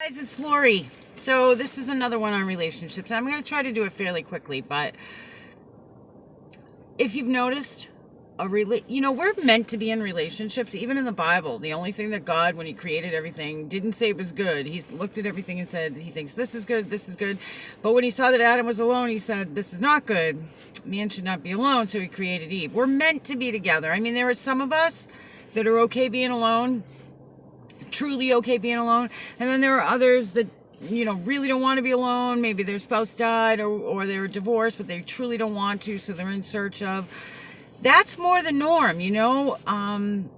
Guys, it's Lori. So this is another one on relationships. I'm going to try to do it fairly quickly, but if you've noticed, we're meant to be in relationships. Even in the Bible, the only thing that God, when he created everything, didn't say it was good. He looked at everything and said he thinks this is good, this is good. But when he saw that Adam was alone, he said this is not good. Man should not be alone, so he created Eve. We're meant to be together. I mean, there are some of us that are okay being alone, truly okay being alone, and then there are others that really don't want to be alone. Maybe their spouse died or they're divorced, but they truly don't want to, so they're in search of. That's more the norm.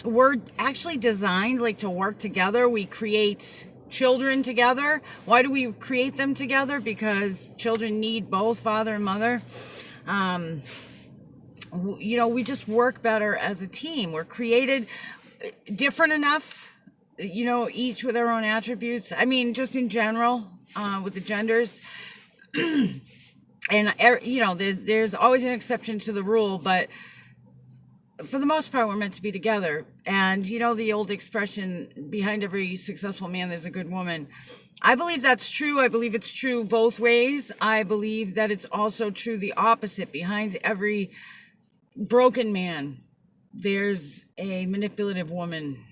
We're actually designed to work together. We create children together. Why do we create them together? Because children need both father and mother. We just work better as a team. We're created different enough, each with their own attributes. I mean, just in general, with the genders. And, there's always an exception to the rule, but for the most part, we're meant to be together. And, the old expression, behind every successful man, there's a good woman. I believe that's true. I believe it's true both ways. I believe that it's also true the opposite. Behind every broken man, there's a manipulative woman,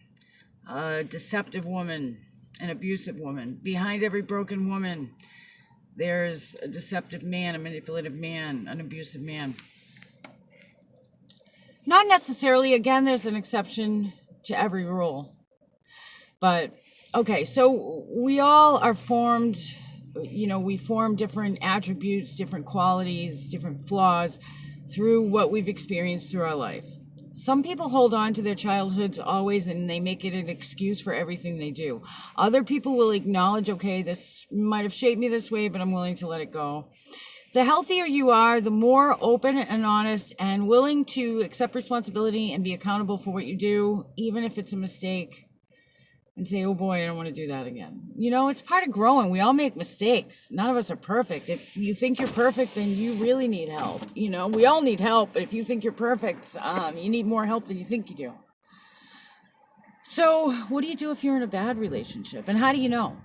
a deceptive woman, an abusive woman. Behind every broken woman, there's a deceptive man, a manipulative man, an abusive man. Not necessarily. Again, there's an exception to every rule. But, okay, so we all are formed, we form different attributes, different qualities, different flaws through what we've experienced through our life. Some people hold on to their childhoods always, and they make it an excuse for everything they do. Other people will acknowledge, okay, this might have shaped me this way, but I'm willing to let it go. The healthier you are, the more open and honest and willing to accept responsibility and be accountable for what you do, even if it's a mistake, and say, oh boy, I don't want to do that again. It's part of growing. We all make mistakes. None of us are perfect. If you think you're perfect, then you really need help. We all need help, but if you think you're perfect, you need more help than you think you do. So what do you do if you're in a bad relationship? And how do you know?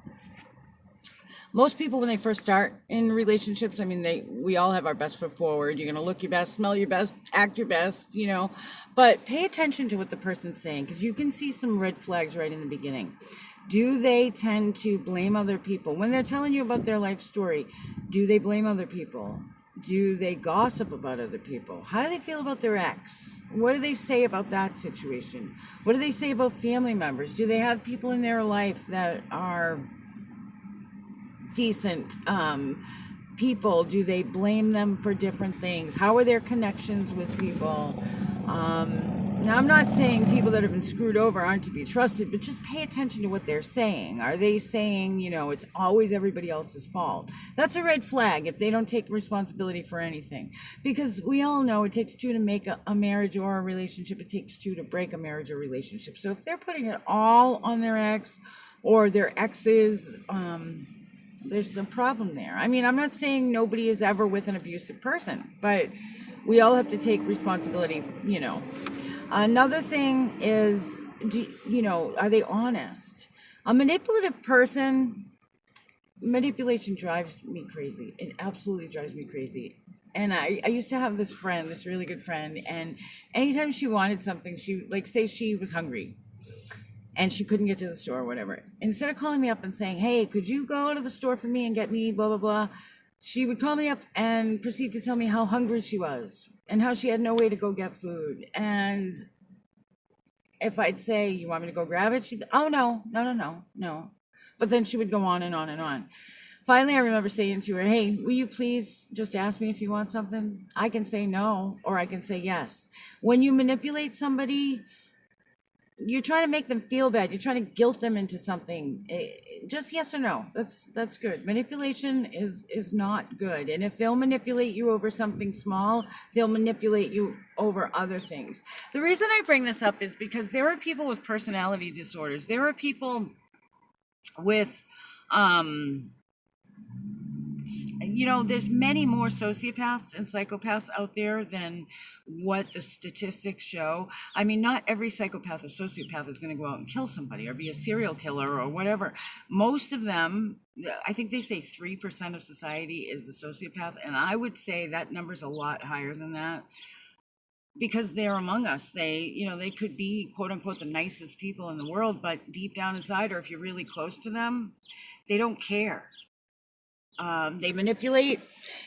Most people, when they first start in relationships, we all have our best foot forward. You're going to look your best, smell your best, act your best, but pay attention to what the person's saying, because you can see some red flags right in the beginning. Do they tend to blame other people? When they're telling you about their life story, do they blame other people? Do they gossip about other people? How do they feel about their ex? What do they say about that situation? What do they say about family members? Do they have people in their life that are decent people? Do they blame them for different things? How are their connections with people? Now, I'm not saying people that have been screwed over aren't to be trusted, but just pay attention to what they're saying. Are they saying, it's always everybody else's fault? That's a red flag if they don't take responsibility for anything. Because we all know it takes two to make a marriage or a relationship. It takes two to break a marriage or relationship. So if they're putting it all on their ex or their exes, there's the problem there. I'm not saying nobody is ever with an abusive person, but we all have to take responsibility, Another thing is, are they honest? A manipulative person, manipulation drives me crazy. It absolutely drives me crazy. And I used to have this friend, this really good friend, and anytime she wanted something, she, say she was hungry and she couldn't get to the store or whatever, instead of calling me up and saying, hey, could you go to the store for me and get me blah, blah, blah, she would call me up and proceed to tell me how hungry she was and how she had no way to go get food. And if I'd say, you want me to go grab it? She'd be, oh, no. But then she would go on and on and on. Finally, I remember saying to her, hey, will you please just ask me if you want something? I can say no, or I can say yes. When you manipulate somebody, you're trying to make them feel bad. You're trying to guilt them into something. Just yes or no. That's good. Manipulation is not good. And if they'll manipulate you over something small, they'll manipulate you over other things. The reason I bring this up is because there are people with personality disorders. There are people with there's many more sociopaths and psychopaths out there than what the statistics show. I mean, not every psychopath or sociopath is going to go out and kill somebody or be a serial killer or whatever. Most of them, I think they say 3% of society is a sociopath, and I would say that number's a lot higher than that, because they're among us. They could be quote unquote the nicest people in the world, but deep down inside, or if you're really close to them, they don't care. They manipulate.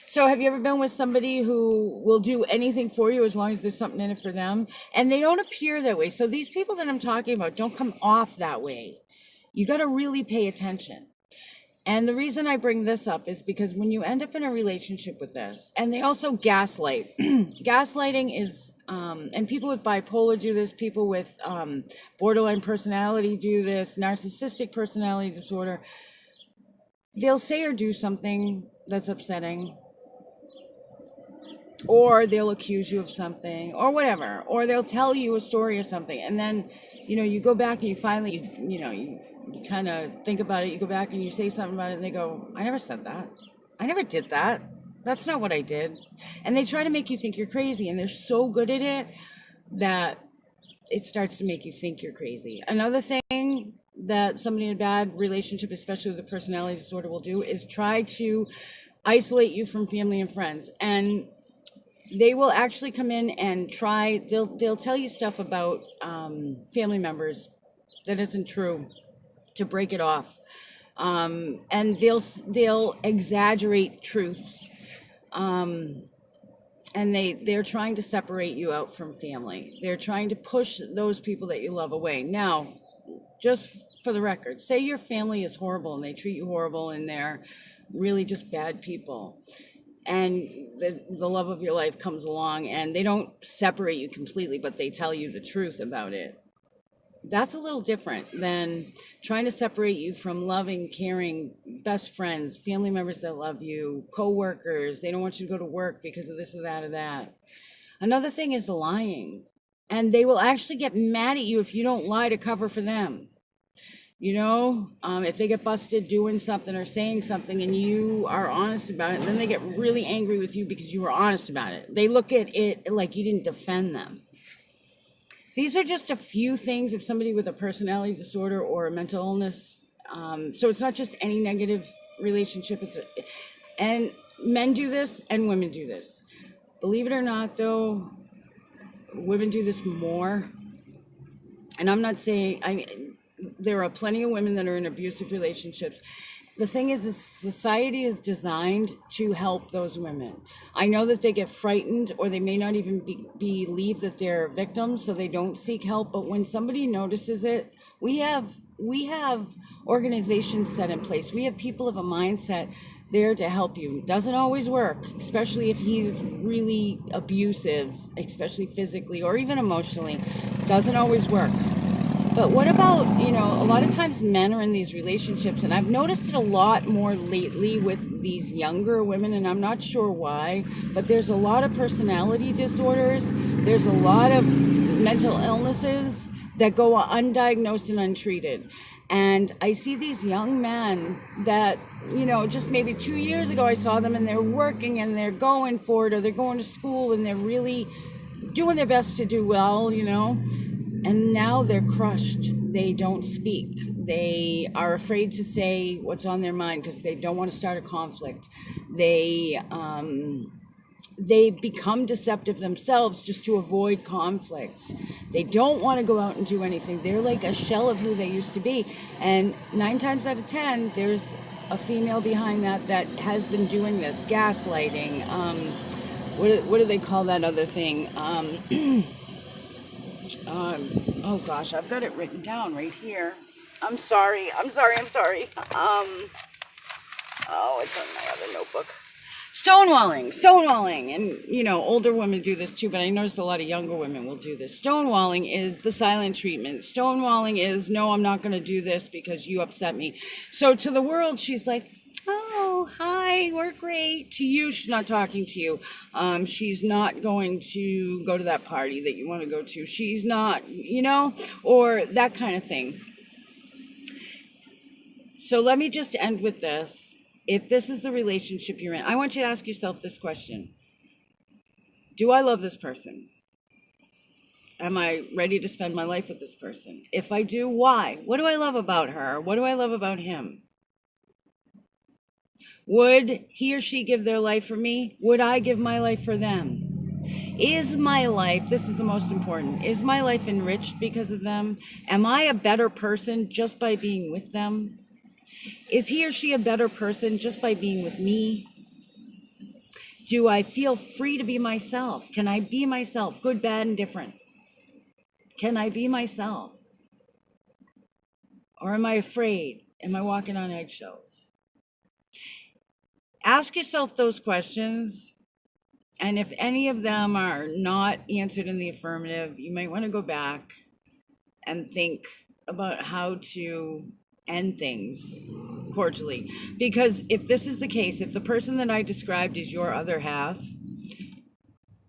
So have you ever been with somebody who will do anything for you as long as there's something in it for them? And they don't appear that way. So these people that I'm talking about don't come off that way. You got to really pay attention. And the reason I bring this up is because when you end up in a relationship with this, and they also gaslight. Gaslighting is, and people with bipolar do this, people with borderline personality do this, narcissistic personality disorder. They'll say or do something that's upsetting, or they'll accuse you of something or whatever, or they'll tell you a story or something. And then, you go back and you finally, you kind of think about it. You go back and you say something about it and they go, I never said that. I never did that. That's not what I did. And they try to make you think you're crazy, and they're so good at it that it starts to make you think you're crazy. Another thing that somebody in a bad relationship, especially with a personality disorder, will do is try to isolate you from family and friends. And they will actually come in and they'll tell you stuff about family members that isn't true, to break it off. And they'll exaggerate truths. And they're trying to separate you out from family. They're trying to push those people that you love away. Now, just for the record, say your family is horrible and they treat you horrible and they're really just bad people, and the love of your life comes along and they don't separate you completely, but they tell you the truth about it. That's a little different than trying to separate you from loving, caring, best friends, family members that love you, co-workers. They don't want you to go to work because of this or that or that. Another thing is lying. And they will actually get mad at you if you don't lie to cover for them. If they get busted doing something or saying something and you are honest about it, then they get really angry with you because you were honest about it. They look at it like you didn't defend them. These are just a few things of somebody with a personality disorder or a mental illness. So it's not just any negative relationship. And men do this and women do this. Believe it or not, though, women do this more. And I'm not saying, there are plenty of women that are in abusive relationships. The thing is, society is designed to help those women. I know that they get frightened, or they may not even believe that they're victims, so they don't seek help. But when somebody notices it, we have organizations set in place. We have people of a mindset there to help you. Doesn't always work, especially if he's really abusive, especially physically or even emotionally. Doesn't always work. But what about, a lot of times men are in these relationships, and I've noticed it a lot more lately with these younger women, and I'm not sure why, but there's a lot of personality disorders. There's a lot of mental illnesses that go undiagnosed and untreated. And I see these young men that, just maybe 2 years ago, I saw them and they're working and they're going for it, or they're going to school and they're really doing their best to do well, And now they're crushed. They don't speak. They are afraid to say what's on their mind because they don't want to start a conflict. They become deceptive themselves just to avoid conflicts. They don't want to go out and do anything. They're like a shell of who they used to be. And 9 times out of 10, there's a female behind that has been doing this, gaslighting. What do they call that other thing? Oh gosh, I've got it written down right here. I'm sorry. Oh, it's on my other notebook. Stonewalling. And, older women do this too, but I noticed a lot of younger women will do this. Stonewalling is the silent treatment. Stonewalling is, no, I'm not going to do this because you upset me. So to the world, she's like, oh, hi, we're great. To you, she's not talking to you. She's not going to go to that party that you want to go to. She's not, or that kind of thing. So let me just end with this. If this is the relationship you're in, I want you to ask yourself this question. Do I love this person? Am I ready to spend my life with this person? If I do, why? What do I love about her? What do I love about him? Would he or she give their life for me? Would I give my life for them? Is my life, this is the most important, is my life enriched because of them? Am I a better person just by being with them? Is he or she a better person just by being with me? Do I feel free to be myself? Can I be myself, good, bad, and different? Can I be myself? Or am I afraid? Am I walking on eggshells? Ask yourself those questions. And if any of them are not answered in the affirmative, you might want to go back and think about how to end things cordially. Because if this is the case, if the person that I described is your other half,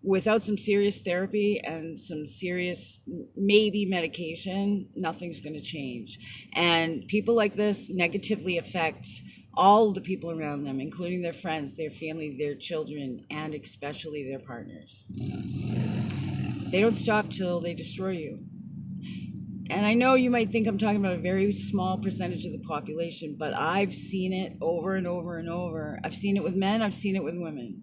without some serious therapy and some serious maybe medication, nothing's going to change. And people like this negatively affect all the people around them, including their friends, their family, their children, and especially their partners. They don't stop till they destroy you. And I know you might think I'm talking about a very small percentage of the population, but I've seen it over and over and over. I've seen it with men, I've seen it with women.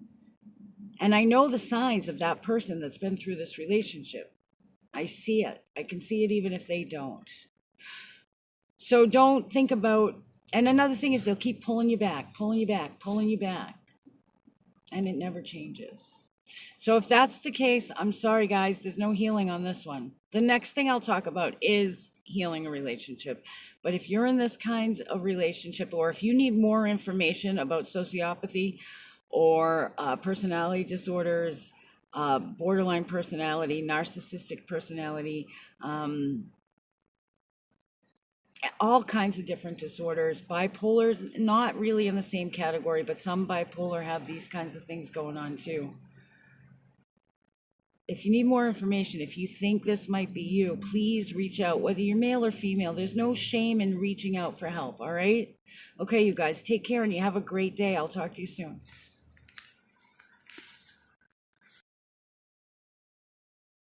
And I know the signs of that person that's been through this relationship. I see it. I can see it even if they don't. So don't think about, and another thing is they'll keep pulling you back, pulling you back, pulling you back. And it never changes. So if that's the case, I'm sorry guys, there's no healing on this one. The next thing I'll talk about is healing a relationship. But if you're in this kind of relationship, or if you need more information about sociopathy, or personality disorders, borderline personality, narcissistic personality, all kinds of different disorders. Bipolar's not really in the same category, but some bipolar have these kinds of things going on too. If you need more information, if you think this might be you, please reach out, whether you're male or female. There's no shame in reaching out for help, all right? Okay, you guys, take care and you have a great day. I'll talk to you soon.